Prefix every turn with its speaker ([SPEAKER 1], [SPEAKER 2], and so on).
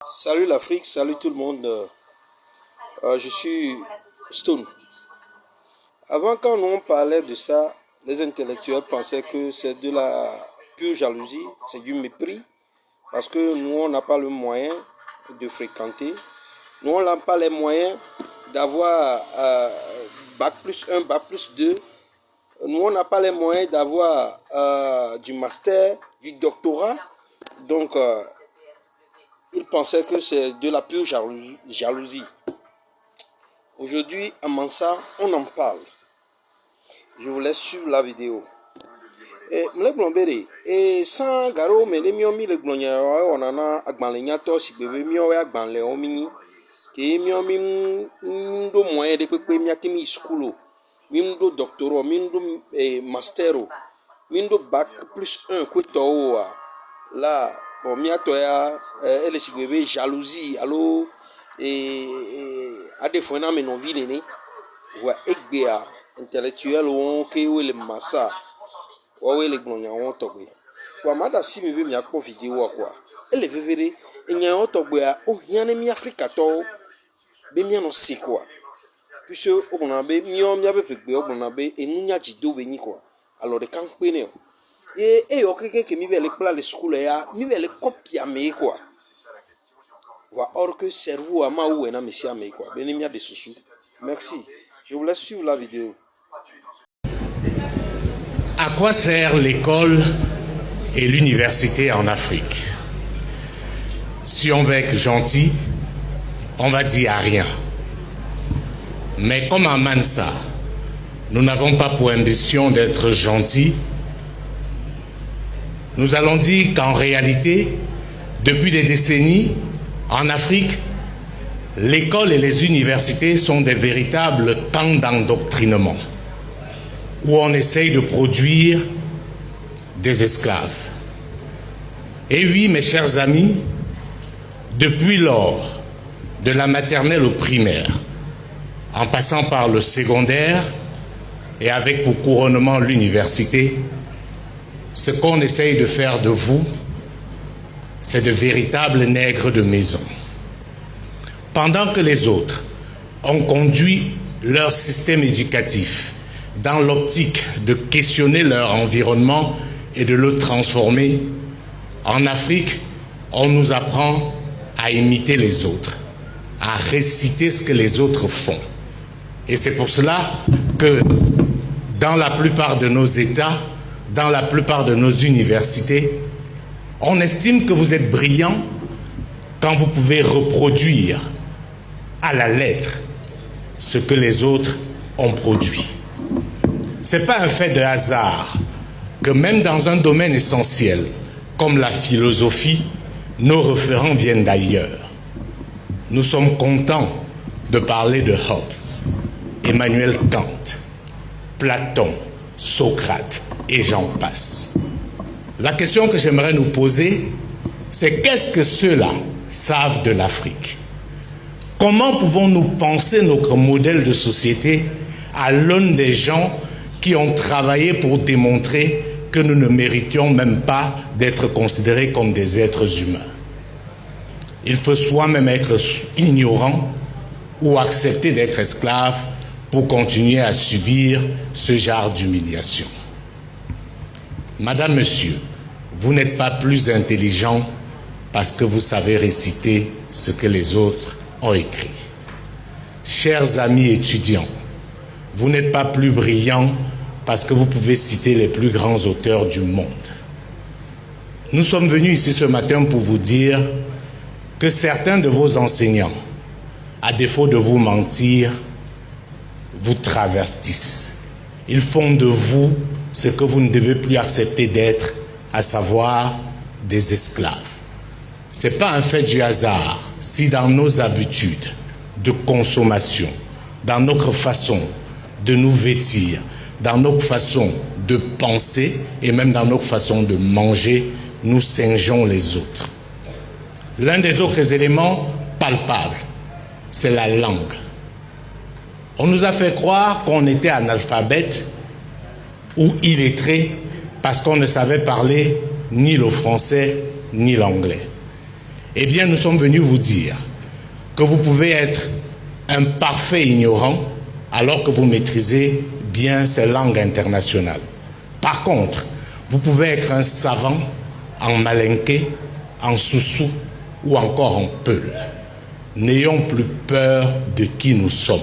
[SPEAKER 1] Salut l'Afrique, salut tout le monde. Je suis Stone. Avant, quand on parlait de ça, les intellectuels pensaient que c'est de la pure jalousie, c'est du mépris, parce que nous, on n'a pas le moyen de fréquenter. Nous, on n'a pas les moyens d'avoir Bac plus 1, Bac plus 2. Nous, on n'a pas les moyens d'avoir du master, du doctorat. Donc, ils pensaient que c'est de la pure jalousie. Aujourd'hui, à Mansa, on en parle. Je vous laisse suivre la vidéo. Et sans garo, mais les miomi le glonia, on en a agbanlegnato, si bébé mio et agbanleomini, qui est miomi do moyen de pepe miatimi schoolo, mindo doctoro, mindo mastero, mindo bac plus 1 kwetoa. Là, bon, miatoya, elle est bébé jalousie, allo, à des fois, on a nos vies, voilà, ekbea intellectuel on ke le massa wa le gbonya on togbe kwa mada si mi be mi akpo video kwa ele vevere enya on togbe a o hiane mi afrika to be mi no si kwa puisque obona be mi o mi abe pegbe obona be enunya jido be ni kwa alors de kan pe ne yo ke mi be le pla le school ya mi be le copia me kwa wa or que cerveau ama ou na mi si ame kwa be ni mi de susu. Merci. Je vous laisse suivre la vidéo.
[SPEAKER 2] À quoi sert l'école et l'université en Afrique? Si on veut être gentil, on va dire à rien. Mais comme à Mansa, nous n'avons pas pour ambition d'être gentils, nous allons dire qu'en réalité, depuis des décennies, en Afrique, l'école et les universités sont des véritables camps d'endoctrinement où on essaye de produire des esclaves. Et oui, mes chers amis, depuis lors de la maternelle au primaire, en passant par le secondaire et avec pour couronnement l'université, ce qu'on essaye de faire de vous, c'est de véritables nègres de maison. Pendant que les autres ont conduit leur système éducatif dans l'optique de questionner leur environnement et de le transformer, en Afrique, on nous apprend à imiter les autres, à réciter ce que les autres font. Et c'est pour cela que dans la plupart de nos États, dans la plupart de nos universités, on estime que vous êtes brillants quand vous pouvez reproduire à la lettre ce que les autres ont produit. Ce n'est pas un fait de hasard que même dans un domaine essentiel comme la philosophie, nos référents viennent d'ailleurs. Nous sommes contents de parler de Hobbes, Emmanuel Kant, Platon, Socrate et j'en passe. La question que j'aimerais nous poser, c'est qu'est-ce que ceux-là savent de l'Afrique? Comment pouvons-nous penser notre modèle de société à l'aune des gens qui ont travaillé pour démontrer que nous ne méritions même pas d'être considérés comme des êtres humains? Il faut soi-même être ignorant ou accepter d'être esclave pour continuer à subir ce genre d'humiliation. Madame, Monsieur, vous n'êtes pas plus intelligent parce que vous savez réciter ce que les autres ont écrit. Chers amis étudiants, vous n'êtes pas plus brillants parce que vous pouvez citer les plus grands auteurs du monde. Nous sommes venus ici ce matin pour vous dire que certains de vos enseignants, à défaut de vous mentir, vous travestissent. Ils font de vous ce que vous ne devez plus accepter d'être, à savoir des esclaves. Ce n'est pas un fait du hasard si dans nos habitudes de consommation, dans notre façon de nous vêtir, dans notre façon de penser et même dans notre façon de manger, nous singeons les autres. L'un des autres éléments palpables, c'est la langue. On nous a fait croire qu'on était analphabète ou illettré parce qu'on ne savait parler ni le français ni l'anglais. Eh bien, nous sommes venus vous dire que vous pouvez être un parfait ignorant alors que vous maîtrisez bien ces langues internationales. Par contre, vous pouvez être un savant en malinké, en soussou ou encore en peul. N'ayons plus peur de qui nous sommes.